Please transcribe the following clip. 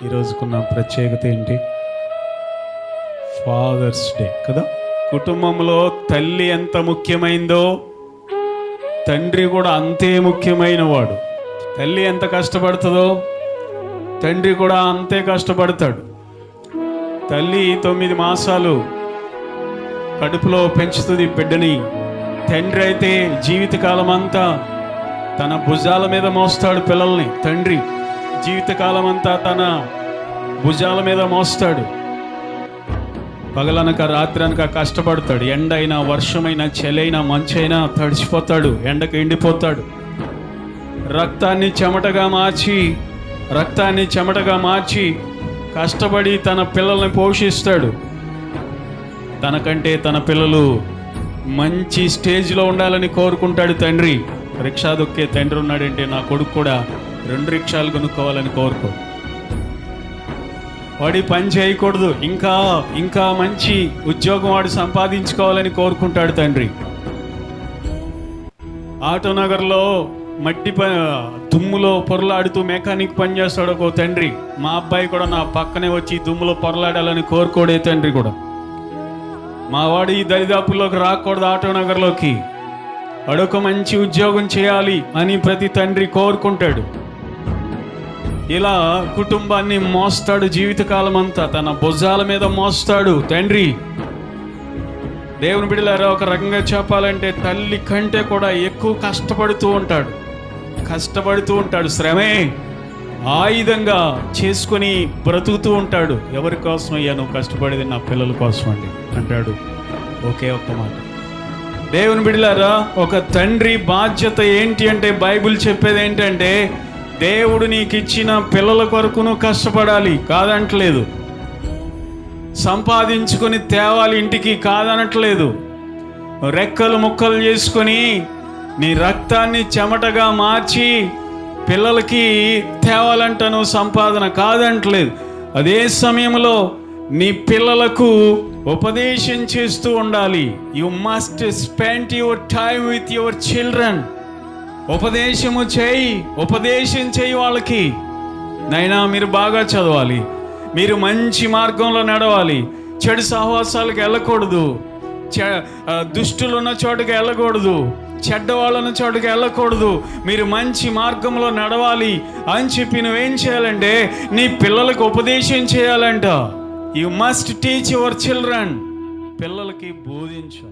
ఈరోజుకున్న ప్రత్యేకత ఏంటి? Fathers day కదా. కుటుంబంలో తల్లి ఎంత ముఖ్యమైందో తండ్రి కూడా అంతే ముఖ్యమైన వాడు. తల్లి ఎంత కష్టపడుతుందో తండ్రి కూడా అంతే కష్టపడతాడు. తల్లి 9 మాసాలు కడుపులో పెంచుతుంది బిడ్డని. తండ్రి అయితే జీవితకాలం అంతా తన భుజాల మీద మోస్తాడు పిల్లల్ని. తండ్రి జీవితకాలం అంతా తన భుజాల మీద మోస్తాడు. పగలనక రాత్రనక కష్టపడతాడు. ఎండైనా వర్షమైనా చలైనా మంచైనా తడిచిపోతాడు, ఎండకు ఎండిపోతాడు. రక్తాన్ని చెమటగా మార్చి కష్టపడి తన పిల్లల్ని పోషిస్తాడు. తనకంటే తన పిల్లలు మంచి స్టేజ్లో ఉండాలని కోరుకుంటాడు తండ్రి. రిక్షా దొక్కే తండ్రి ఉన్నాడంటే నా కొడుకు కూడా 2 రిక్షాలు కొనుక్కోవాలని కోరుకో. వాడి పని చేయకూడదు, ఇంకా మంచి ఉద్యోగం వాడు సంపాదించుకోవాలని కోరుకుంటాడు తండ్రి. ఆటోనగర్లో మట్టి దుమ్ములో పొరలాడుతూ మెకానిక్ పని చేస్తాడు ఒక తండ్రి. మా అబ్బాయి కూడా నా పక్కనే వచ్చి దుమ్ములో పొరలాడాలని కోరుకోడే తండ్రి కూడా. మా వాడు ఈ దరిదాపుల్లోకి రాకూడదు, ఆటోనగర్లోకి. వాడొక మంచి ఉద్యోగం చేయాలి అని ప్రతి తండ్రి కోరుకుంటాడు. ఇలా కుటుంబాన్ని మోస్తాడు. జీవితకాలం అంతా తన భుజాల మీద మోస్తాడు తండ్రి. దేవుని బిడ్డలారా, ఒక రకంగా చెప్పాలంటే తల్లి కంటే కూడా ఎక్కువ కష్టపడుతూ ఉంటాడు. శ్రమే ఆయుధంగా చేసుకొని బ్రతుకుతూ ఉంటాడు. ఎవరి కోసం అయ్యా నువ్వు కష్టపడేది? నా పిల్లల కోసం అండి అంటాడు ఒకే ఒక్క మాట. దేవుని బిడ్డలారా, ఒక తండ్రి బాధ్యత ఏంటి అంటే బైబిల్ చెప్పేది ఏంటంటే దేవుడు నీకు ఇచ్చిన పిల్లల కొరకు నువ్వు కష్టపడాలి, కాదనట్లేదు. సంపాదించుకొని తేవాలి ఇంటికి, కాదనట్లేదు. రెక్కలు ముక్కలు చేసుకొని నీ రక్తాన్ని చెమటగా మార్చి పిల్లలకి తేవాలంట నువ్వు సంపాదన, కాదంటలేదు. అదే సమయంలో నీ పిల్లలకు ఉపదేశం చేస్తూ ఉండాలి. You must spend your time with your children. ఉపదేశం చేయి వాళ్ళకి. నైనా మీరు బాగా చదవాలి, మీరు మంచి మార్గంలో నడవాలి, చెడు సహవాసాలకు వెళ్ళకూడదు, దుష్టులు ఉన్న చోటుకి వెళ్ళకూడదు, చెడ్డవాళ్ళన్న చోటుకి వెళ్ళకూడదు. మీరు మంచి మార్గంలో నడవాలి అని చెప్పి నువ్వేం చేయాలంటే నీ పిల్లలకు ఉపదేశం చేయాలంట. You must teach your children. పిల్లలకి బోధించు.